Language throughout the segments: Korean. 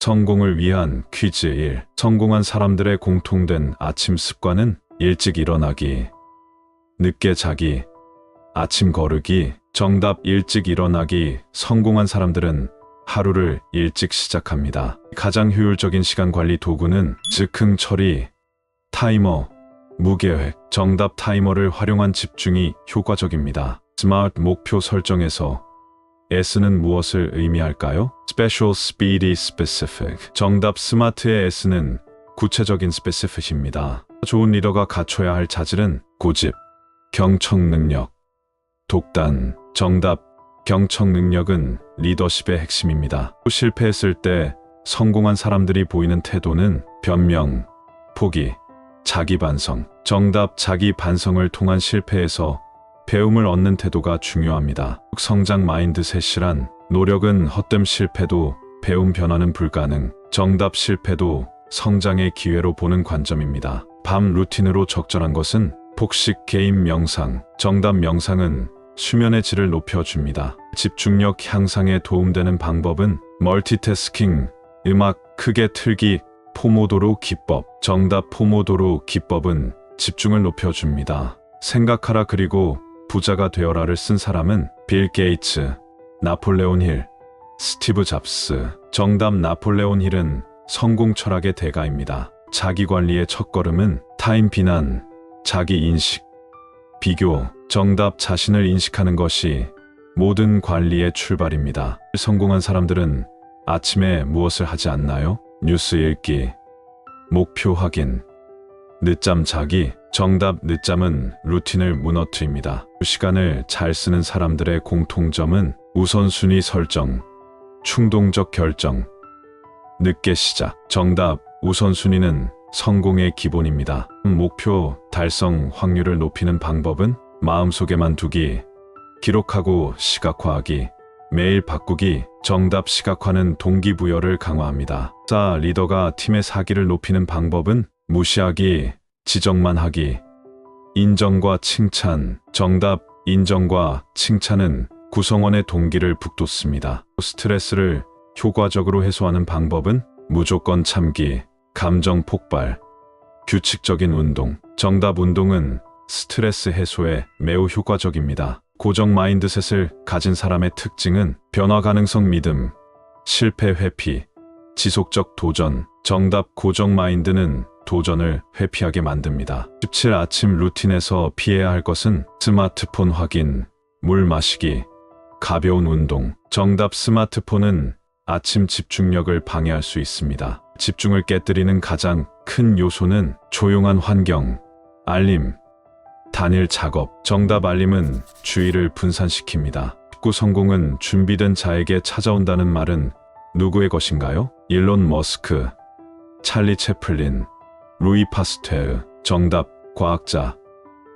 성공을 위한 퀴즈 1. 성공한 사람들의 공통된 아침 습관은 일찍 일어나기, 늦게 자기, 아침 거르기. 정답. 일찍 일어나기. 성공한 사람들은 하루를 일찍 시작합니다. 가장 효율적인 시간 관리 도구는 즉흥 처리, 타이머, 무계획. 정답. 타이머를 활용한 집중이 효과적입니다. 스마트 목표 설정에서 S는 무엇을 의미할까요? Special, Speedy, Specific. 정답. 스마트의 S는 구체적인 specific입니다. 좋은 리더가 갖춰야 할 자질은 고집, 경청 능력, 독단. 정답. 경청 능력은 리더십의 핵심입니다. 실패했을 때 성공한 사람들이 보이는 태도는 변명, 포기, 자기 반성. 정답. 자기 반성을 통한 실패에서 배움을 얻는 태도가 중요합니다. 성장 마인드셋이란 노력은 헛됨, 실패도 배움, 변화는 불가능. 정답. 실패도 성장의 기회로 보는 관점입니다. 밤 루틴으로 적절한 것은 폭식, 게임, 명상. 정답. 명상은 수면의 질을 높여줍니다. 집중력 향상에 도움되는 방법은 멀티태스킹, 음악 크게 틀기, 포모도로 기법. 정답. 포모도로 기법은 집중을 높여줍니다. 생각하라 그리고 부자가 되어라를 쓴 사람은 빌 게이츠, 나폴레온 힐, 스티브 잡스. 정답. 나폴레온 힐은 성공 철학의 대가입니다. 자기관리의 첫걸음은 타인 비난, 자기 인식, 비교. 정답. 자신을 인식하는 것이 모든 관리의 출발입니다. 성공한 사람들은 아침에 무엇을 하지 않나요? 뉴스 읽기, 목표 확인, 늦잠 자기. 정답. 늦잠은 루틴을 무너뜨립니다. 시간을 잘 쓰는 사람들의 공통점은 우선순위 설정, 충동적 결정, 늦게 시작. 정답. 우선순위는 성공의 기본입니다. 목표 달성 확률을 높이는 방법은 마음속에만 두기, 기록하고 시각화하기, 매일 바꾸기. 정답. 시각화는 동기부여를 강화합니다. 리더가 팀의 사기를 높이는 방법은 무시하기, 지적만 하기, 인정과 칭찬. 정답. 인정과 칭찬은 구성원의 동기를 북돋습니다. 스트레스를 효과적으로 해소하는 방법은 무조건 참기, 감정 폭발, 규칙적인 운동. 정답. 운동은 스트레스 해소에 매우 효과적입니다. 고정 마인드셋을 가진 사람의 특징은 변화 가능성 믿음, 실패 회피, 지속적 도전. 정답. 고정 마인드는 도전을 회피하게 만듭니다. 17. 아침 루틴에서 피해야 할 것은 스마트폰 확인, 물 마시기, 가벼운 운동. 정답. 스마트폰은 아침 집중력을 방해할 수 있습니다. 집중을 깨뜨리는 가장 큰 요소는 조용한 환경, 알림, 단일 작업. 정답. 알림은 주의를 분산시킵니다. 19. 성공은 준비된 자에게 찾아온다는 말은 누구의 것인가요? 일론 머스크, 찰리 채플린, 루이 파스테르. 정답. 과학자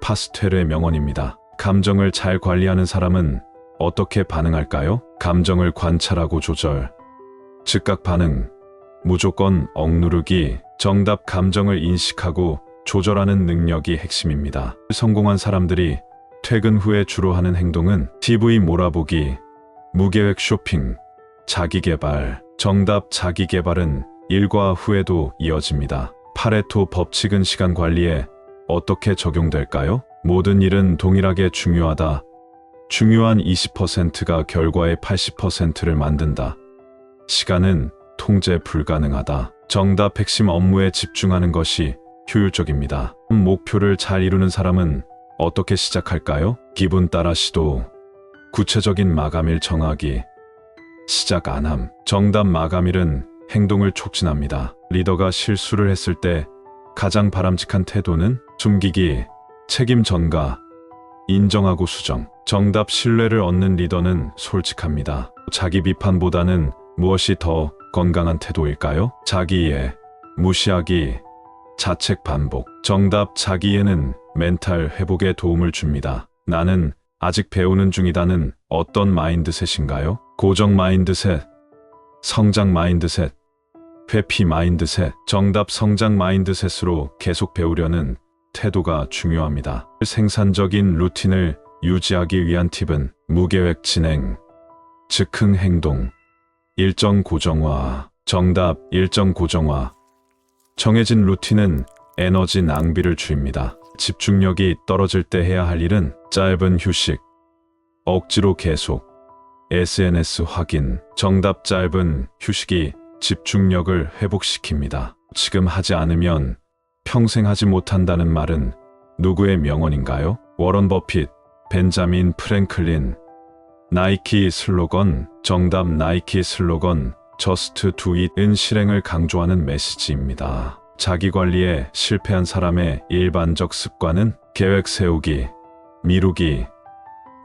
파스테르의 명언입니다. 감정을 잘 관리하는 사람은 어떻게 반응할까요? 감정을 관찰하고 조절, 즉각 반응, 무조건 억누르기. 정답. 감정을 인식하고 조절하는 능력이 핵심입니다. 성공한 사람들이 퇴근 후에 주로 하는 행동은 TV 몰아보기, 무계획 쇼핑, 자기개발. 정답. 자기개발은 일과 후에도 이어집니다. 파레토 법칙은 시간 관리에 어떻게 적용될까요? 모든 일은 동일하게 중요하다. 중요한 20%가 결과의 80%를 만든다. 시간은 통제 불가능하다. 정답. 핵심 업무에 집중하는 것이 효율적입니다. 목표를 잘 이루는 사람은 어떻게 시작할까요? 기분 따라 시도, 구체적인 마감일 정하기, 시작 안함. 정답. 마감일은 행동을 촉진합니다. 리더가 실수를 했을 때 가장 바람직한 태도는 숨기기, 책임 전가, 인정하고 수정. 정답. 신뢰를 얻는 리더는 솔직합니다. 자기 비판보다는 무엇이 더 건강한 태도일까요? 자기 이해, 무시하기, 자책 반복. 정답. 자기 이해는 멘탈 회복에 도움을 줍니다. 나는 아직 배우는 중이다는 어떤 마인드셋인가요? 고정 마인드셋, 성장 마인드셋, 회피 마인드셋. 정답. 성장 마인드셋으로 계속 배우려는 태도가 중요합니다. 생산적인 루틴을 유지하기 위한 팁은 무계획 진행, 즉흥 행동, 일정 고정화. 정답 일정 고정화. 정해진 루틴은 에너지 낭비를 줄입니다. 집중력이 떨어질 때 해야 할 일은 짧은 휴식, 억지로 계속, SNS 확인. 정답 짧은 휴식이 집중력을 회복시킵니다. 지금 하지 않으면 평생 하지 못한다는 말은 누구의 명언인가요? 워런 버핏, 벤자민 프랭클린. 나이키 슬로건. 정답 나이키 슬로건 Just Do It은 실행을 강조하는 메시지입니다. 자기관리에 실패한 사람의 일반적 습관은 계획 세우기, 미루기,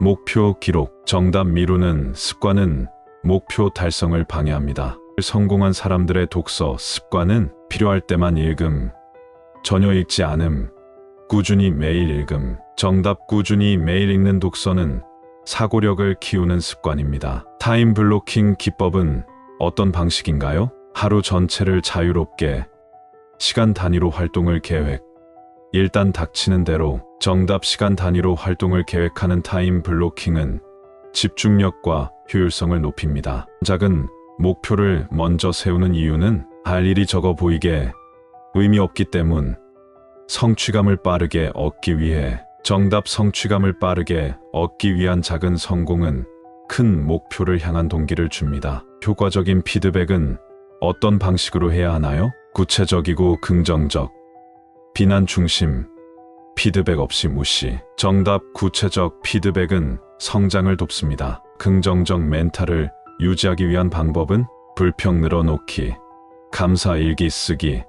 목표 기록. 정답 미루는 습관은 목표 달성을 방해합니다. 성공한 사람들의 독서 습관은 필요할 때만 읽음, 전혀 읽지 않음, 꾸준히 매일 읽음. 정답 꾸준히 매일 읽는 독서는 사고력을 키우는 습관입니다. 타임 블로킹 기법은 어떤 방식인가요? 하루 전체를 자유롭게 시간 단위로 활동을 계획. 일단 닥치는 대로. 정답 시간 단위로 활동을 계획하는 타임 블로킹은 집중력과 효율성을 높입니다. 작은 목표를 먼저 세우는 이유는 할 일이 적어 보이게 의미 없기 때문. 성취감을 빠르게 얻기 위해. 정답 성취감을 빠르게 얻기 위한 작은 성공은 큰 목표를 향한 동기를 줍니다. 효과적인 피드백은 어떤 방식으로 해야 하나요? 구체적이고 긍정적, 비난 중심, 피드백 없이 무시. 정답 구체적 피드백은 성장을 돕습니다. 긍정적 멘탈을 유지하기 위한 방법은 불평 늘어놓기, 감사 일기 쓰기,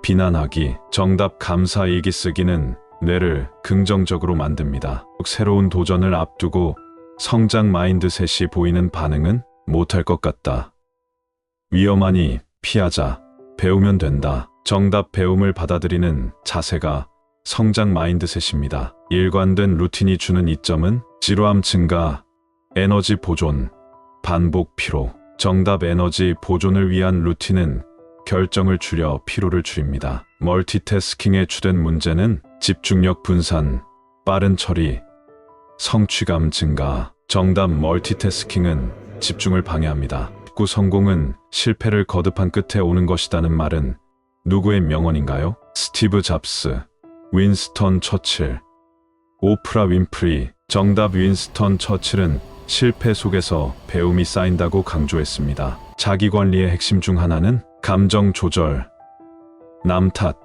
비난하기. 정답 감사 일기 쓰기는 뇌를 긍정적으로 만듭니다. 새로운 도전을 앞두고 성장 마인드셋이 보이는 반응은 못할 것 같다. 위험하니 피하자. 배우면 된다. 정답 배움을 받아들이는 자세가 성장 마인드셋입니다. 일관된 루틴이 주는 이점은 지루함 증가, 에너지 보존, 반복 피로. 정답 에너지 보존을 위한 루틴은 결정을 줄여 피로를 줄입니다. 멀티태스킹의 주된 문제는 집중력 분산, 빠른 처리, 성취감 증가. 정답 멀티태스킹은 집중을 방해합니다. 성공은 실패를 거듭한 끝에 오는 것이라는 말은 누구의 명언인가요? 스티브 잡스, 윈스턴 처칠, 오프라 윈프리. 정답 윈스턴 처칠은 실패 속에서 배움이 쌓인다고 강조했습니다. 자기관리의 핵심 중 하나는 감정 조절, 남 탓,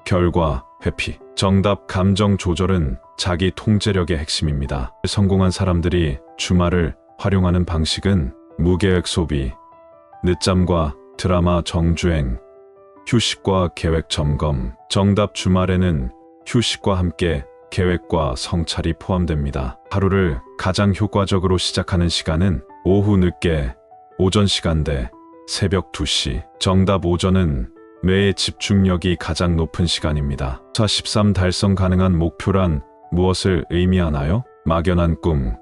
결과, 회피. 정답 감정 조절은 자기 통제력의 핵심입니다. 성공한 사람들이 주말을 활용하는 방식은 무계획 소비, 늦잠과 드라마 정주행, 휴식과 계획 점검. 정답 주말에는 휴식과 함께 계획과 성찰이 포함됩니다. 하루를 가장 효과적으로 시작하는 시간은 오후 늦게, 오전 시간대, 새벽 2시. 정답 오전은 뇌의 집중력이 가장 높은 시간입니다. 13 달성 가능한 목표란 무엇을 의미하나요? 막연한 꿈,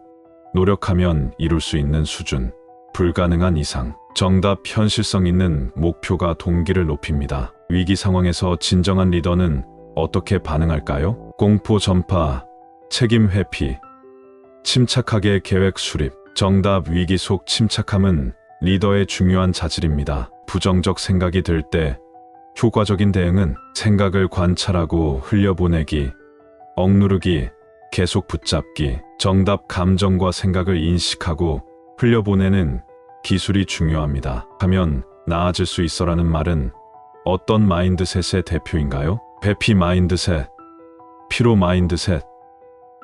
노력하면 이룰 수 있는 수준, 불가능한 이상. 정답 현실성 있는 목표가 동기를 높입니다. 위기 상황에서 진정한 리더는 어떻게 반응할까요? 공포 전파, 책임 회피, 침착하게 계획 수립. 정답 위기 속 침착함은 리더의 중요한 자질입니다. 부정적 생각이 들 때 효과적인 대응은 생각을 관찰하고 흘려보내기, 억누르기, 계속 붙잡기. 정답 감정과 생각을 인식하고 흘려보내는 기술이 중요합니다. 하면 나아질 수 있어라는 말은 어떤 마인드셋의 대표인가요? 회피 마인드셋, 피로 마인드셋,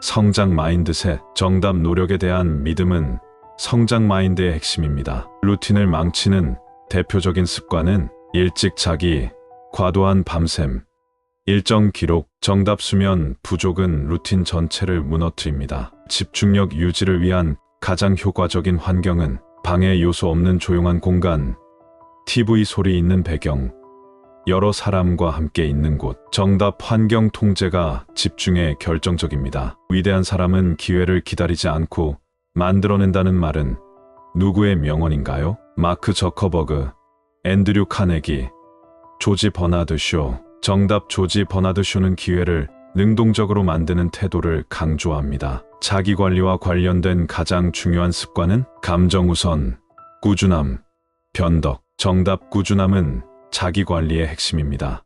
성장 마인드셋. 정답 노력에 대한 믿음은 성장 마인드의 핵심입니다. 루틴을 망치는 대표적인 습관은 일찍 자기, 과도한 밤샘, 일정 기록. 정답 수면 부족은 루틴 전체를 무너뜨립니다. 집중력 유지를 위한 가장 효과적인 환경은 방해 요소 없는 조용한 공간, TV 소리 있는 배경, 여러 사람과 함께 있는 곳. 정답 환경 통제가 집중에 결정적입니다. 위대한 사람은 기회를 기다리지 않고 만들어낸다는 말은 누구의 명언인가요? 마크 저커버그, 앤드류 카네기, 조지 버나드 쇼. 정답 조지 버나드 쇼는 기회를 능동적으로 만드는 태도를 강조합니다. 자기관리와 관련된 가장 중요한 습관은 감정 우선, 꾸준함, 변덕. 정답 꾸준함은 자기 관리의 핵심입니다.